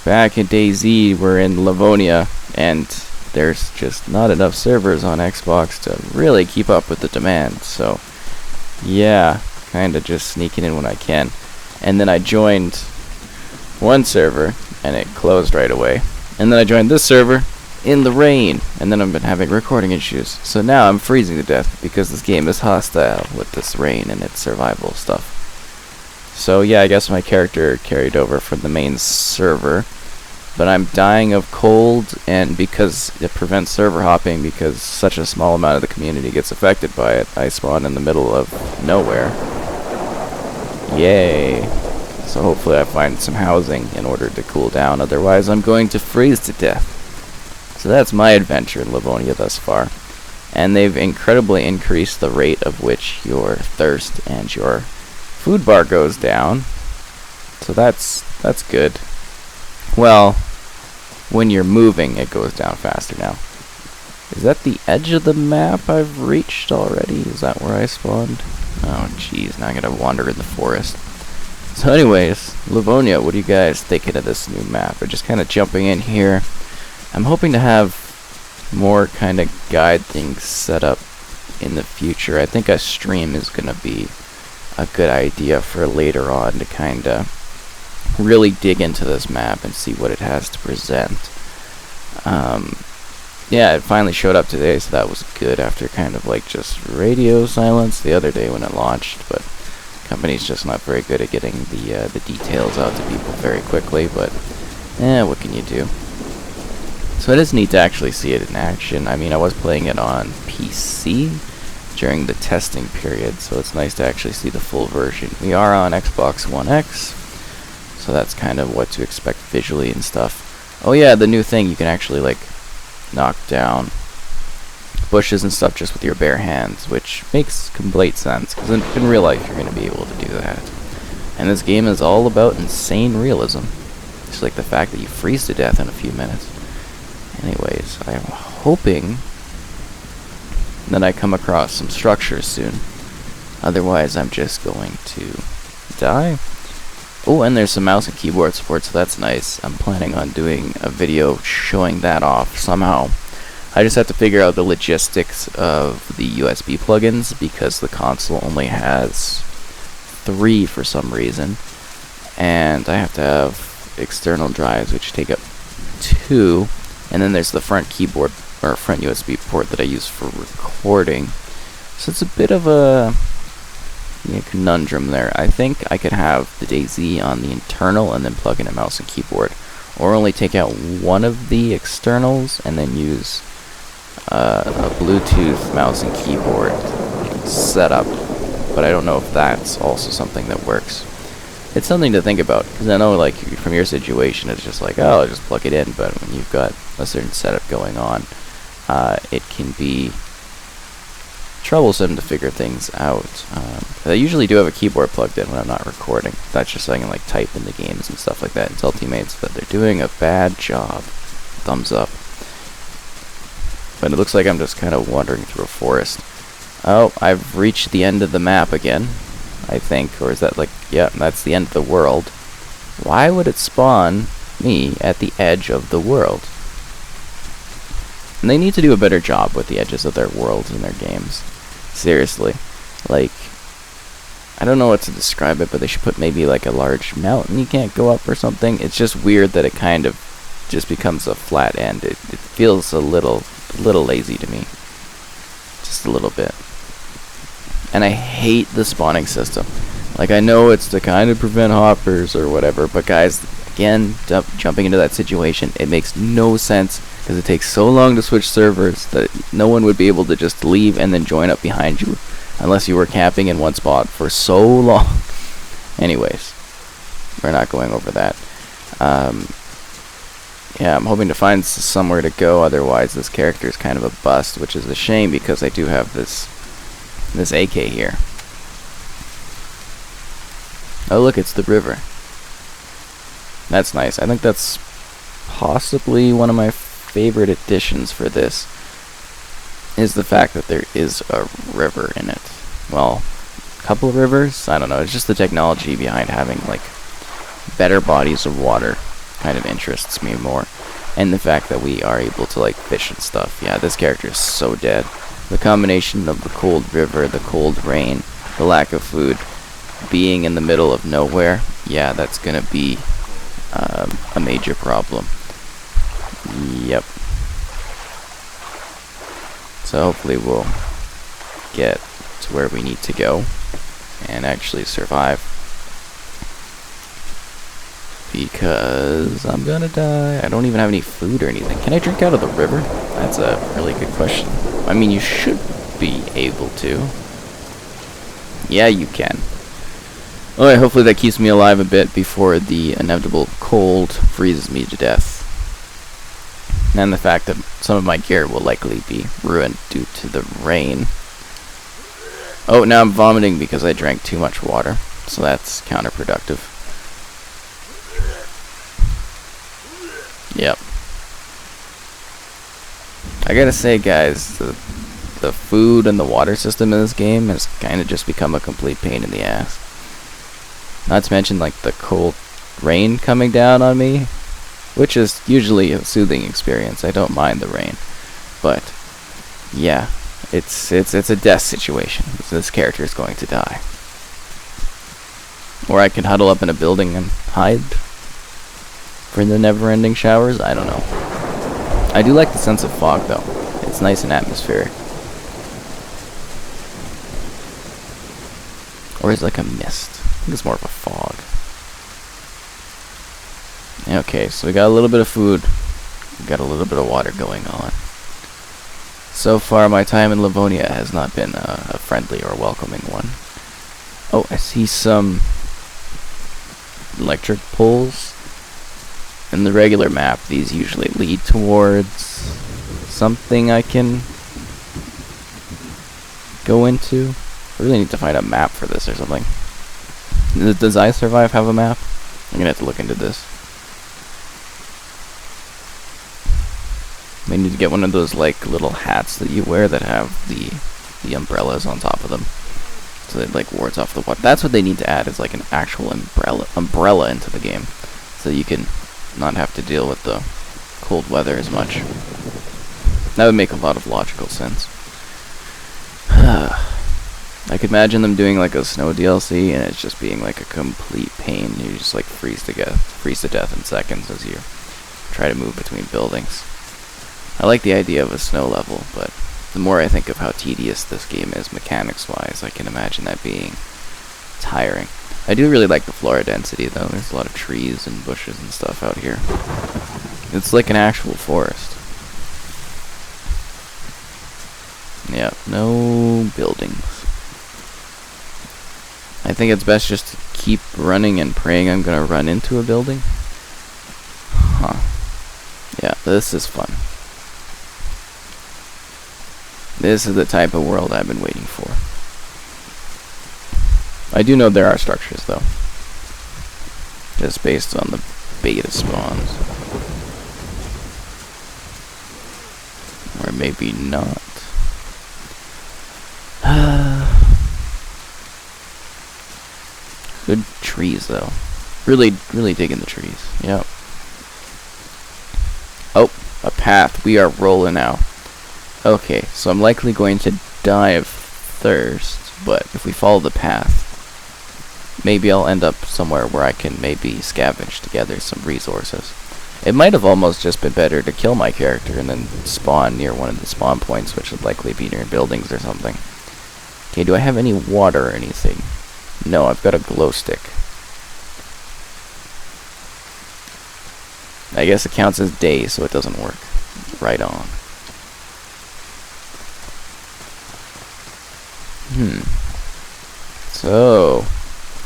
Back in DayZ, we're in Livonia, and there's just not enough servers on Xbox to really keep up with the demand. So, yeah, kinda just sneaking in when I can. And then I joined one server, and it closed right away. And then I joined this server in the rain, and then I've been having recording issues. So now I'm freezing to death because this game is hostile with this rain and its survival stuff. So yeah, I guess my character carried over from the main server, but I'm dying of cold, and because it prevents server hopping, because such a small amount of the community gets affected by it, I spawn in the middle of nowhere. Yay! So hopefully I find some housing in order to cool down, otherwise I'm going to freeze to death. So that's my adventure in Livonia thus far. And they've incredibly increased the rate of which your thirst and your food bar goes down. So that's good. Well, when you're moving, it goes down faster now. Is that the edge of the map I've reached already? Is that where I spawned? Oh jeez, now I gotta wander in the forest. So anyways, Livonia, what are you guys thinking of this new map? We're just kind of jumping in here. I'm hoping to have more kind of guide things set up in the future. I think a stream is going to be a good idea for later on to kind of really dig into this map and see what it has to present. Yeah, it finally showed up today, so that was good after kind of like just radio silence the other day when it launched, but company's just not very good at getting the details out to people very quickly, but what can you do? So it is neat to actually see it in action. I mean, I was playing it on PC during the testing period, so it's nice to actually see the full version. We are on Xbox One X, so that's kind of what to expect visually and stuff. Oh yeah, the new thing, you can actually like knock down bushes and stuff just with your bare hands, which makes complete sense, because in real life you're going to be able to do that. And this game is all about insane realism. Just like the fact that you freeze to death in a few minutes. Anyways, I am hoping that I come across some structures soon. Otherwise, I'm just going to die. Oh, and there's some mouse and keyboard support, so that's nice. I'm planning on doing a video showing that off somehow. I just have to figure out the logistics of the USB plugins, because the console only has 3 for some reason. And I have to have external drives, which take up 2. And then there's the front keyboard, or front USB port that I use for recording. So it's a bit of a conundrum there. I think I could have the DayZ on the internal and then plug in a mouse and keyboard. Or only take out one of the externals and then use a Bluetooth mouse and keyboard setup. But I don't know if that's also something that works. It's something to think about, because I know, like, from your situation, it's just like, oh, I'll just plug it in, but when you've got a certain setup going on, it can be troublesome to figure things out. I usually do have a keyboard plugged in when I'm not recording. That's just so I can, like, type in the games and stuff like that, and tell teammates that they're doing a bad job. Thumbs up. But it looks like I'm just kind of wandering through a forest. Oh, I've reached the end of the map again, I think. Or is that like, yeah, that's the end of the world. Why would it spawn me at the edge of the world? And they need to do a better job with the edges of their worlds in their games. Seriously. Like, I don't know what to describe it, but they should put maybe like a large mountain you can't go up or something. It's just weird that it kind of just becomes a flat end. It feels a little lazy to me. Just a little bit. And I hate the spawning system. Like, I know it's to kind of prevent hoppers or whatever, but guys, again, jumping into that situation, it makes no sense, because it takes so long to switch servers that no one would be able to just leave and then join up behind you, unless you were camping in one spot for so long. Anyways, we're not going over that. Yeah, I'm hoping to find somewhere to go, otherwise this character is kind of a bust, which is a shame, because I do have this AK here. Oh look, it's the river. That's nice. I think that's possibly one of my favorite additions for this, is the fact that there is a river in it. Well, a couple rivers? I don't know. It's just the technology behind having, like, better bodies of water kind of interests me more. And the fact that we are able to like fish and stuff. Yeah, this character is so dead. The combination of the cold river, the cold rain, the lack of food, being in the middle of nowhere, yeah, that's gonna be a major problem. Yep. So hopefully we'll get to where we need to go and actually survive. Because I'm gonna die. I don't even have any food or anything. Can I drink out of the river? That's a really good question. I mean, you should be able to. Yeah, you can. Alright, hopefully that keeps me alive a bit before the inevitable cold freezes me to death. And the fact that some of my gear will likely be ruined due to the rain. Oh, now I'm vomiting because I drank too much water. So that's counterproductive. Yep. I gotta say, guys, the food and the water system in this game has kind of just become a complete pain in the ass. Not to mention, like, the cold rain coming down on me, which is usually a soothing experience. I don't mind the rain. But, yeah, it's a death situation. This character is going to die. Or I can huddle up in a building and hide for the never-ending showers. I don't know. I do like the sense of fog, though. It's nice and atmospheric. Or is it like a mist? I think it's more of a fog. Okay, so we got a little bit of food. We got a little bit of water going on. So far, my time in Livonia has not been a friendly or welcoming one. Oh, I see some electric poles. In the regular map, these usually lead towards something I can go into. I really need to find a map for this or something. Does I Survive have a map? I'm gonna have to look into this. I need to get one of those like little hats that you wear that have the umbrellas on top of them, so it like wards off the water. That's what they need to add, is like an actual umbrella into the game, so you can not have to deal with the cold weather as much. That would make a lot of logical sense. I could imagine them doing like a snow DLC and it's just being like a complete pain. You just like freeze to death in seconds as you try to move between buildings. I like the idea of a snow level, but the more I think of how tedious this game is mechanics-wise, I can imagine that being tiring. I do really like the flora density, though. There's a lot of trees and bushes and stuff out here. It's like an actual forest. Yeah, no buildings. I think it's best just to keep running and praying I'm gonna run into a building. Huh. Yeah, this is fun. This is the type of world I've been waiting for. I do know there are structures, though. Just based on the beta spawns. Or maybe not. Good trees, though. Really digging the trees. Yep. Oh, a path. We are rolling out. Okay, so I'm likely going to die of thirst, but if we follow the path, maybe I'll end up somewhere where I can maybe scavenge together some resources. It might have almost just been better to kill my character and then spawn near one of the spawn points, which would likely be near buildings or something. Okay, do I have any water or anything? No, I've got a glow stick. I guess it counts as day, so it doesn't work. Right on. So,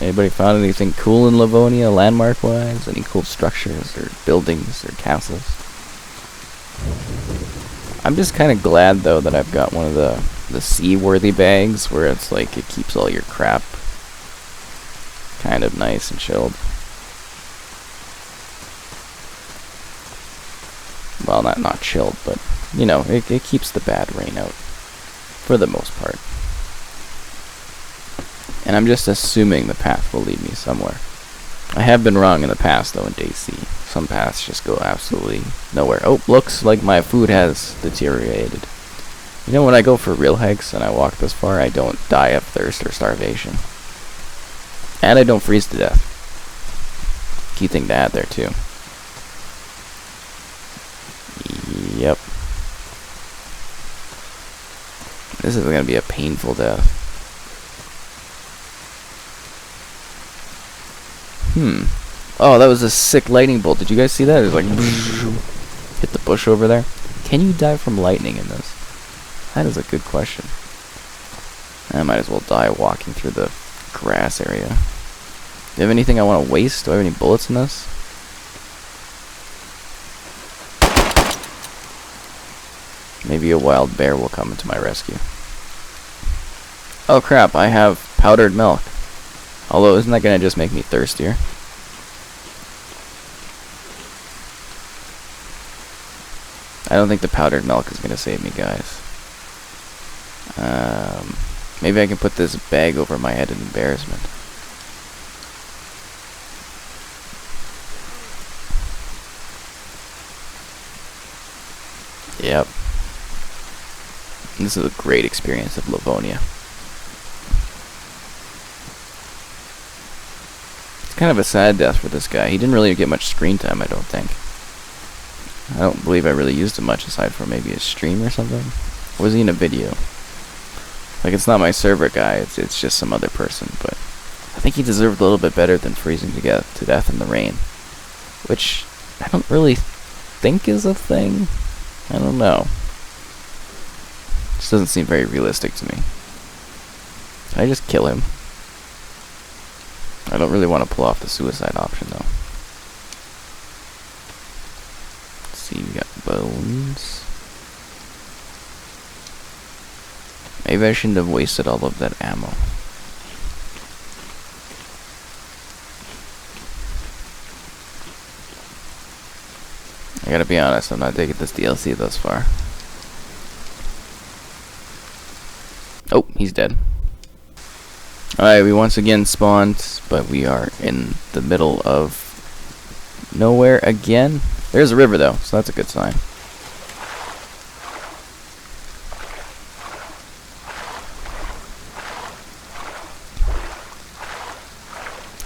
anybody found anything cool in Livonia, landmark-wise? Any cool structures, or buildings, or castles? I'm just kind of glad, though, that I've got one of the seaworthy bags, where it's like, it keeps all your crap kind of nice and chilled. Well, not chilled, but, you know, it keeps the bad rain out, for the most part. And I'm just assuming the path will lead me somewhere. I have been wrong in the past, though, in DayZ. some paths just go absolutely nowhere. Oh, looks like my food has deteriorated. You know, when I go for real hikes and I walk this far, I don't die of thirst or starvation. And I don't freeze to death. Key thing to add there, too. Yep. This is going to be a painful death. Oh, that was a sick lightning bolt. Did you guys see that? It was like... hit the bush over there. Can you die from lightning in this? That is a good question. I might as well die walking through the grass area. Do you have anything I want to waste? Do I have any bullets in this? Maybe a wild bear will come into my rescue. Oh crap, I have powdered milk. Although, isn't that going to just make me thirstier? I don't think the powdered milk is going to save me, guys. Maybe I can put this bag over my head in embarrassment. Yep. This is a great experience of Livonia. It's kind of a sad death for this guy. He didn't really get much screen time, I don't think. I don't believe I really used him much aside from maybe a stream or something. Or was he in a video? Like, it's not my server guy, it's just some other person, but I think he deserved a little bit better than freezing to death in the rain. Which I don't really think is a thing. I don't know. Just doesn't seem very realistic to me. Can I just kill him? I don't really want to pull off the suicide option, though. Let's see, we got bones. Maybe I shouldn't have wasted all of that ammo. I gotta be honest, I'm not digging this DLC thus far. Oh, he's dead. Alright, we once again spawned, but we are in the middle of nowhere again. There's a river though, so that's a good sign.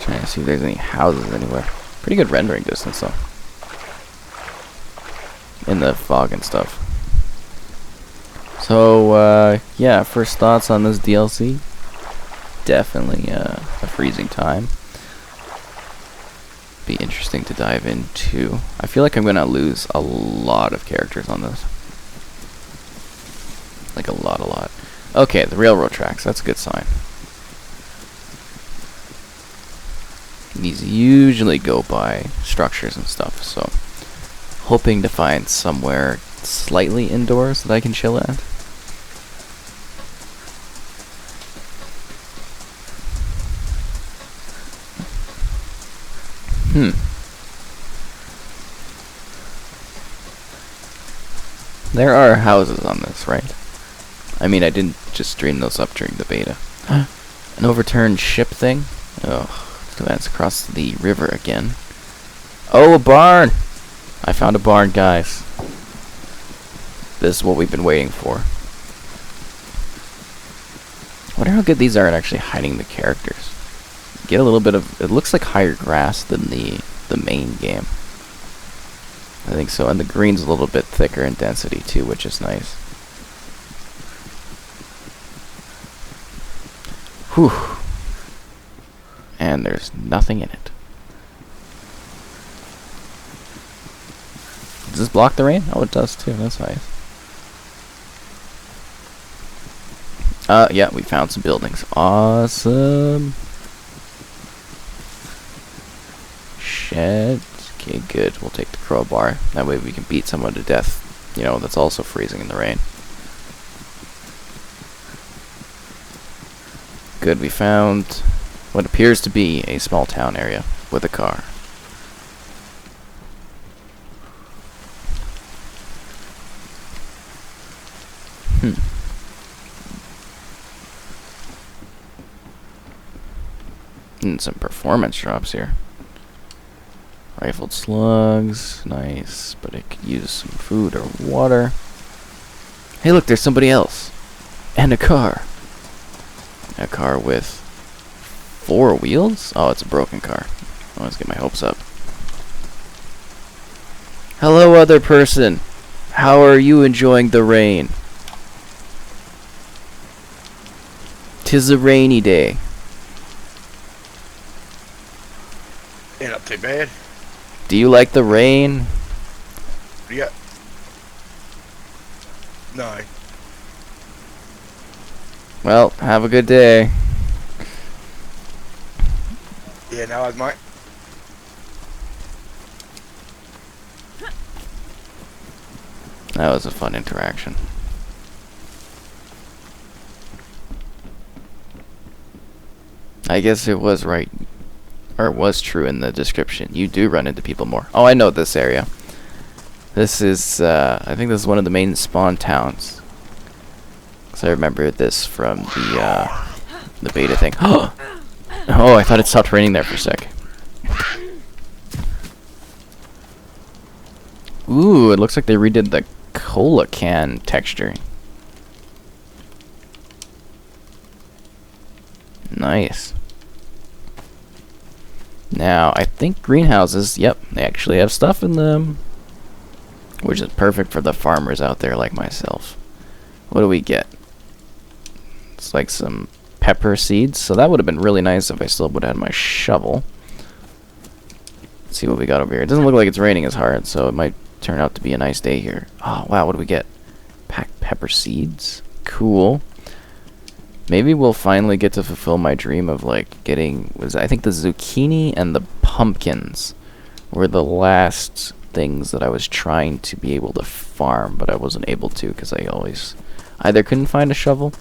Trying to see if there's any houses anywhere. Pretty good rendering distance though. In the fog and stuff. So, yeah, first thoughts on this DLC. Definitely a freezing time. Be interesting to dive into. I feel like I'm gonna lose a lot of characters on this. Like a lot. Okay, the railroad tracks, that's a good sign. These usually go by structures and stuff, so hoping to find somewhere slightly indoors that I can chill at. There are houses on this, right? I mean, I didn't just stream those up during the beta. An overturned ship thing? Oh, that's across the river again. Oh, a barn! I found a barn, guys. This is what we've been waiting for. I wonder how good these are at actually hiding the characters. Get a little bit of... It looks like higher grass than the main game. I think so. And the green's a little bit thicker in density too, which is nice. Whew. And there's nothing in it. Does this block the rain? Oh, it does too. That's nice. Yeah, we found some buildings. Awesome. Shed. Okay, good. We'll take the crowbar. That way we can beat someone to death, you know, that's also freezing in the rain. Good, we found what appears to be a small town area with a car. And some performance drops here. Rifled slugs. Nice. But I could use some food or water. Hey, look, there's somebody else. And a car. A car with 4 wheels? Oh, it's a broken car. Let's get my hopes up. Hello, other person. How are you enjoying the rain? 'Tis a rainy day. Ain't not too bad. Do you like the rain? Yeah. No. Well, have a good day. Yeah, no, I might. That was a fun interaction. I guess it was right, or it was true in the description. You do run into people more. Oh, I know this area. This is, I think this is one of the main spawn towns. So I remember this from the beta thing. Oh, I thought it stopped raining there for a sec. Ooh, it looks like they redid the cola can texture. Nice. Now, I think greenhouses, yep, they actually have stuff in them. Which is perfect for the farmers out there like myself. What do we get? It's like some pepper seeds. So that would have been really nice if I still would have had my shovel. Let's see what we got over here. It doesn't look like it's raining as hard, so it might turn out to be a nice day here. Oh, wow, what do we get? Packed pepper seeds. Cool. Maybe we'll finally get to fulfill my dream of, like, getting... I think the zucchini and the pumpkins were the last things that I was trying to be able to farm, but I wasn't able to because I always either couldn't find a shovel,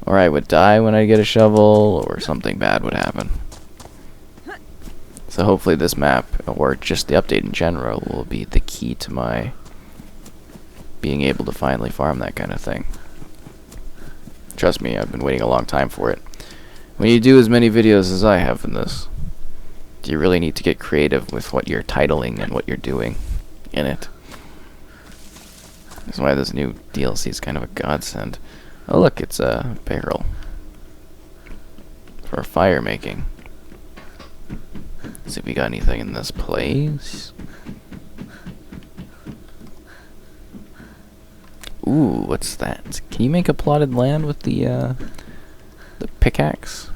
or I would die when I get a shovel, or something bad would happen. So hopefully this map, or just the update in general, will be the key to my being able to finally farm that kind of thing. Trust me, I've been waiting a long time for it. When you do as many videos as I have in this, you really need to get creative with what you're titling and what you're doing in it. That's why this new DLC is kind of a godsend. Oh look, it's a barrel for fire making. See if we got anything in this place. Ooh, what's that? Can you make a plotted land with the pickaxe?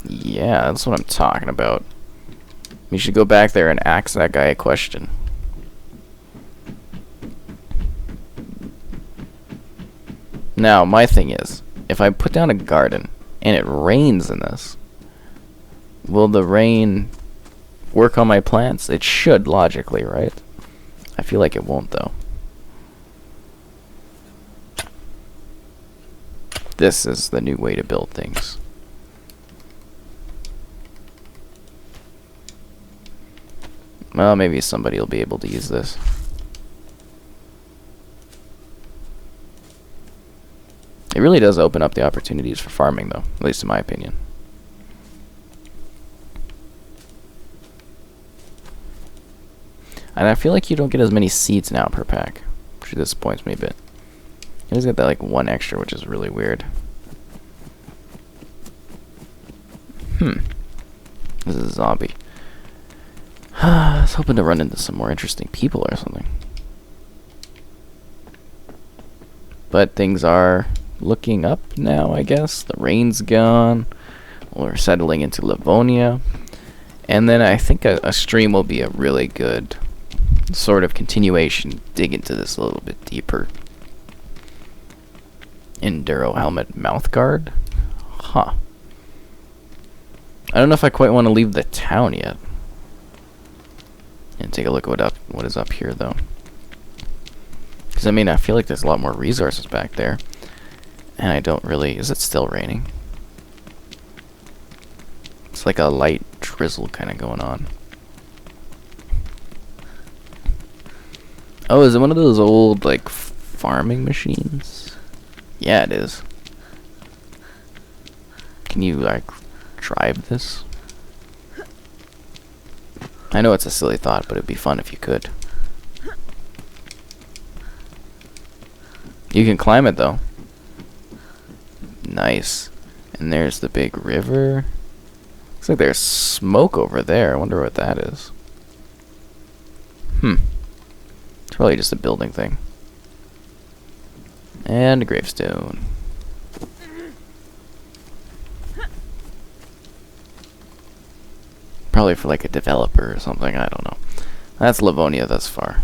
Yeah, that's what I'm talking about. We should go back there and ask that guy a question. Now, my thing is, if I put down a garden and it rains in this, will the rain work on my plants? It should, logically, right? I feel like it won't, though. This is the new way to build things. Well, maybe somebody will be able to use this. It really does open up the opportunities for farming, though, at least in my opinion. And I feel like you don't get as many seeds now per pack, which disappoints me a bit. You just get that like one extra, which is really weird. This is a zombie. I was hoping to run into some more interesting people or something. But things are looking up now, I guess. The rain's gone. We're settling into Livonia. And then I think a stream will be a really good sort of continuation. Dig into this a little bit deeper. Enduro helmet mouth guard? Huh. I don't know if I quite want to leave the town yet. And take a look at what is up here, though. Because, I mean, I feel like there's a lot more resources back there. And I don't really... Is it still raining? It's like a light drizzle kind of going on. Oh, is it one of those old, like, farming machines? Yeah, it is. Can you, like, drive this? I know it's a silly thought, but it'd be fun if you could. You can climb it, though. Nice. And there's the big river. Looks like there's smoke over there. I wonder what that is. It's probably just a building thing. And a gravestone. Probably for like a developer or something, I don't know. That's Livonia thus far.